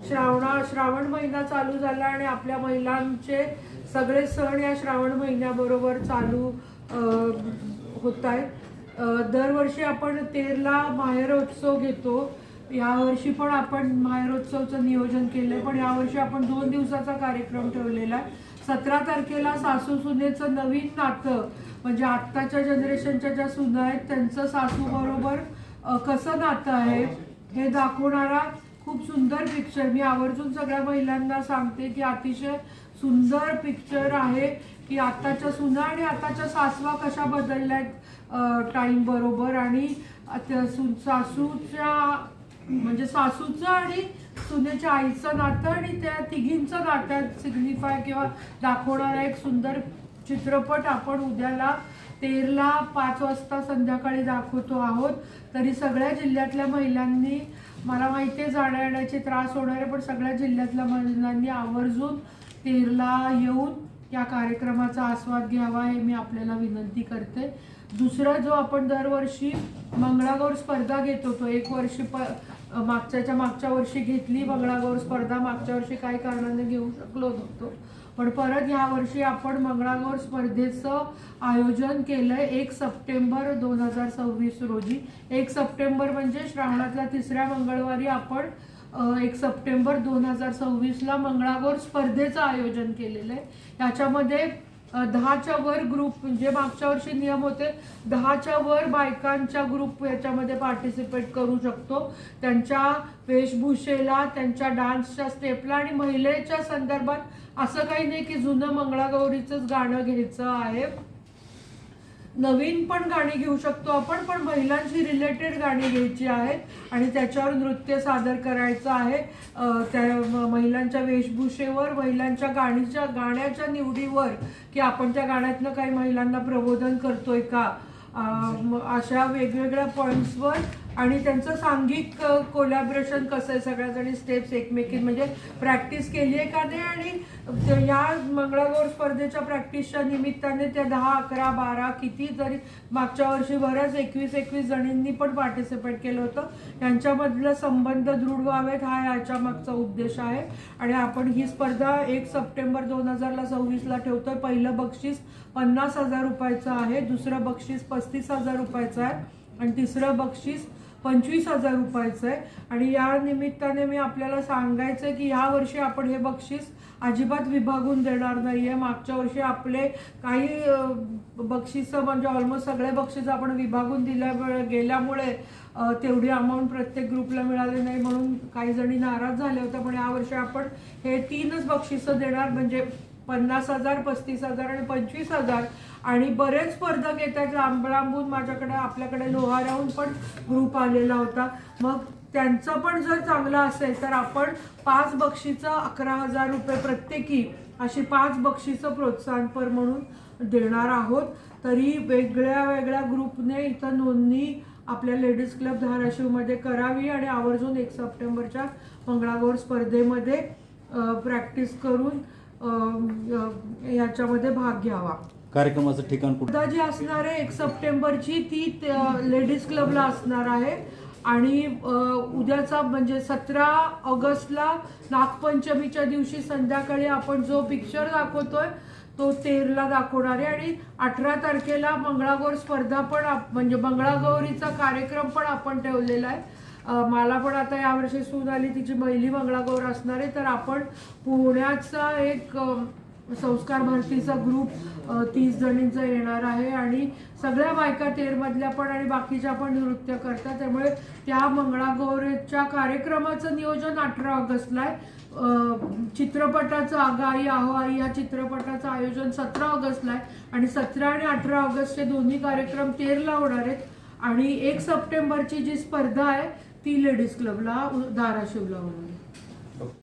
श्रावण महिना चालू झाला आणि आपल्या महिलांचे सगळे सण या श्रावण महिन्याबरोबर चालू होत आहेत। दरवर्षी आपण तेरला माहेरोत्सव घेतो। यावर्षी पण आपण माहेरोत्सवचं नियोजन केलंय, पण यावर्षी आपण 2 दिवसाचा कार्यक्रम ठेवलेला आहे। 17 तारखेला सासू सुनेचं नवीन नातं, म्हणजे आत्ताच्या जनरेशनच्या ज्या सुना आहेत त्यांचं सासू बरोबर कसं नातं आहे हे दाखवणारा खूप सुंदर पिक्चर, मी आवर्जून सगळ्या महिलांना सांगते की अतिशय सुंदर पिक्चर आहे की आत्ताच्या सुना आणि आताच्या सासवा कशा बदलल्यात टाइम बरोबर, आणि सासूच्या म्हणजे सासूचं आणि सुनेच्या आईचं नातं आणि त्या तिघींचं नात्यात सिग्निफाय किंवा दाखवणारा एक सुंदर चित्रपट आपण उद्याला 13ला 5 वाजता संध्याकाळी दाखवतो आहोत। तरी सगळ्या जिल्ह्यातल्या महिलांनी, मला माहिती आहे जाण्या येण्याचे त्रास होणार आहे, पण सगळ्या जिल्ह्यातल्या महिलांनी आवर्जून 13ला येऊन या कार्यक्रमाचा आस्वाद घ्यावा हे मी आपल्याला विनंती करते। दुसरा जो आपण दरवर्षी मंगळागौर स्पर्धा घेतो, तो एक वर्षी मागच्या वर्षी घेतली मंगळागौर स्पर्धा, मागच्या वर्षी काही कारणाने घेऊ शकलो नव्हतो, पण परत या वर्षी आपण मंगळागौर स्पर्धेचं आयोजन केलंय 1 सप्टेंबर 2026 रोजी। 1 सप्टेंबर म्हणजे श्रावणातल्या 3ऱ्या मंगळवारी आपण 1 सप्टेंबर 2026ला मंगळागौर स्पर्धेचं आयोजन केलेलं आहे। याच्यामध्ये 10च्या वर ग्रुप, म्हणजे मागच्या वर्षी नियम होते 10च्या वर बायकांच्या ग्रुप याच्यामध्ये पार्टिसिपेट करू शकतो, त्यांच्या वेशभूषेला, त्यांच्या डान्सच्या स्टेपला, आणि महिलेच्या संदर्भात असं काही नाही की जुनं मंगळागौरीचंच गाणं घ्यायचं आहे, नवीन पण गाणी घेऊ शकतो आपण, पण महिलांशी रिलेटेड गाणी घ्यायची आहेत आणि त्याच्यावर नृत्य सादर करायचं आहे। त्या महिलांच्या वेशभूषेवर, महिलांच्या गाण्याच्या निवडीवर, की आपण त्या गाण्यातनं काही महिलांना प्रबोधन करतोय का, अशा वेगवेगळ्या पॉइंट्सवर, आणि त्यांचं सांघिक कोलॅबरेशन कसं आहे, सगळ्या जणी स्टेप्स एकमेकीत म्हणजे प्रॅक्टिस केली आहे का नाही, आणि या मंगळागौर स्पर्धेच्या प्रॅक्टिसच्या निमित्ताने त्या 10, 11, 12 किती जरी मागच्या वर्षी बऱ्याच 21 जणींनी पण पार्टिसिपेट केलं होतं, यांच्यामधलं संबंध दृढ व्हावेत हा याच्या मागचा उद्देश आहे। आणि आपण ही स्पर्धा 1 सप्टेंबर 2026ला ठेवतोय। पहिलं बक्षीस 50,000 रुपयाचं आहे, दुसरं बक्षीस 35,000 रुपयाचं आहे, आणि तिसरं बक्षीस 25,000 रुपयाचं आहे। आणि या निमित्ताने मी आपल्याला सांगायचं की ह्या वर्षी आपण हे बक्षीस अजिबात विभागून देणार नाहीये। मागच्या वर्षी आपले काही बक्षिसं म्हणजे ऑलमोस्ट सगळे बक्षीस आपण विभागून गेल्यामुळे तेवढी अमाऊंट प्रत्येक ग्रुपला मिळाली नाही, म्हणून काही जणी नाराज झाल्या होत्या, पण यावर्षी आपण हे 3च बक्षिसं देणार, म्हणजे 50,000, 35,000 आणि 25,000। आणि बरेच स्पर्धक येतात लांब लांबून, माझ्याकडे आपल्याकडे लोहाराहून पण ग्रुप आलेला होता, मग त्यांचं पण जर चांगलं असेल तर आपण 5 बक्षिसं 11,000 रुपये प्रत्येकी अशी 5 बक्षिसं प्रोत्साहनपर म्हणून देणार आहोत। तरी वेगळ्या ग्रुपने इथं नोंदणी आपल्या लेडीज क्लब धाराशिवमध्ये करावी आणि आवर्जून 1 सप्टेंबरच्या मंगळागौर स्पर्धेमध्ये प्रॅक्टिस करून याच्यामध्ये भाग घ्यावा। कार्यक्रमाचं ठिकाण कुठं जी असणार आहे 1 सप्टेंबरची ती लेडीज क्लबला असणार आहे, आणि उद्याचा म्हणजे 17 ऑगस्टला नागपंचमीच्या दिवशी संध्याकाळी आपण जो पिक्चर दाखवतोय तो 13ला दाखवणार आहे, आणि 18 तारखेला मंगळागौर स्पर्धा पण म्हणजे मंगळागौरीचा कार्यक्रम पण आपण ठेवलेला आहे। मला पण आता यावर्षी सून आली, तिची पहिली मंगळागौर असणार आहे, तर आपण पुण्याचा एक संस्कार भारतीचा ग्रुप 30 जणींचा येणार आहे, आणि सगळ्या बायका तेरमधल्या पण आणि बाकीच्या पण नृत्य करतात, त्यामुळे त्या मंगळागौरीच्या कार्यक्रमाचं नियोजन 18 ऑगस्टला आहे। चित्रपटाचं आगाई आहो आई या चित्रपटाचं आयोजन 17 ऑगस्टला आहे, आणि 17 आणि 18 ऑगस्टचे दोन्ही कार्यक्रम 13ला होणार आहेत, आणि 1 सप्टेंबरची जी स्पर्धा आहे ती लेडीज क्लबला धाराशिवला होणार आहे।